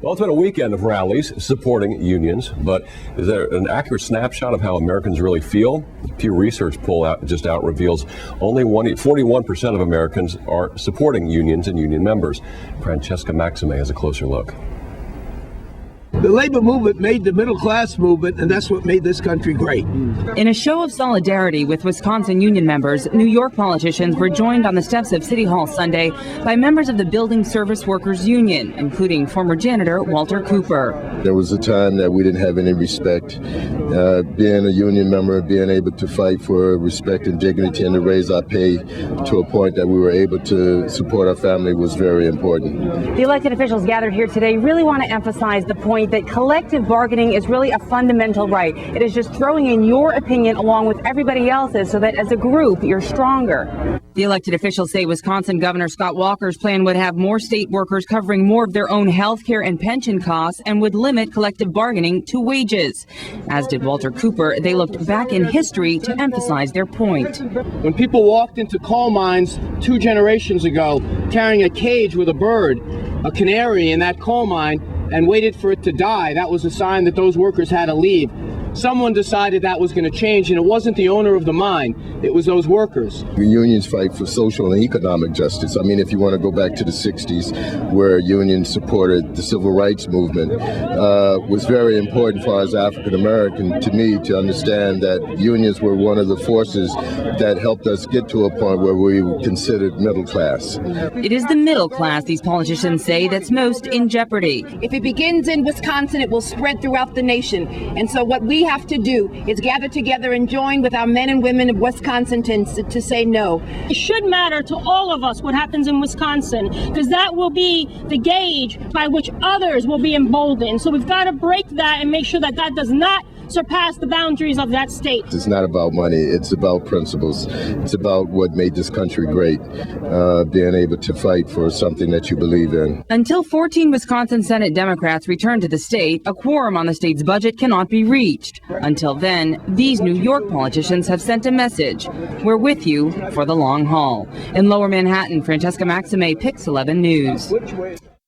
Well, it's been a weekend of rallies supporting unions, but is there an accurate snapshot of how Americans really feel? The Pew Research poll out reveals only 41% of Americans are supporting unions and union members. Francesca Maxime has a closer look. The labor movement made the middle class movement, and that's what made this country great. In a show of solidarity with Wisconsin union members, New York politicians were joined on the steps of City Hall Sunday by members of the Building Service Workers Union, including former janitor Walter Cooper. There was a time that we didn't have any respect. Being a union member, being able to fight for respect and dignity and to raise our pay to a point that we were able to support our family was very important. The elected officials gathered here today really want to emphasize the point that collective bargaining is really a fundamental right. It is just throwing in your opinion along with everybody else's so that as a group you're stronger. The elected officials say Wisconsin Governor Scott Walker's plan would have more state workers covering more of their own health care and pension costs and would limit collective bargaining to wages. As did Walter Cooper, they looked back in history to emphasize their point. When people walked into coal mines 2 generations ago carrying a cage with a bird, a canary in that coal mine, and waited for it to die, that was a sign that those workers had to leave. Someone decided that was going to change, and it wasn't the owner of the mine, it was those workers. The unions fight for social and economic justice. I mean, if you want to go back to the 60s, where unions supported the civil rights movement, was very important for us African American, to me, to understand that unions were one of the forces that helped us get to a point where we were considered middle class. It is the middle class, these politicians say, that's most in jeopardy. If it begins in Wisconsin, it will spread throughout the nation. And so what we have to do is gather together and join with our men and women of Wisconsin to say no. It should matter to all of us what happens in Wisconsin, because that will be the gauge by which others will be emboldened. So we've got to break that and make sure that that does not surpass the boundaries of that state. It's not about money, it's about principles. It's about what made this country great, being able to fight for something that you believe in. Until 14 Wisconsin Senate Democrats return to the state, a quorum on the state's budget cannot be reached. Until then, these New York politicians have sent a message. We're with you for the long haul. In Lower Manhattan, Francesca Maxime, PIX 11 News.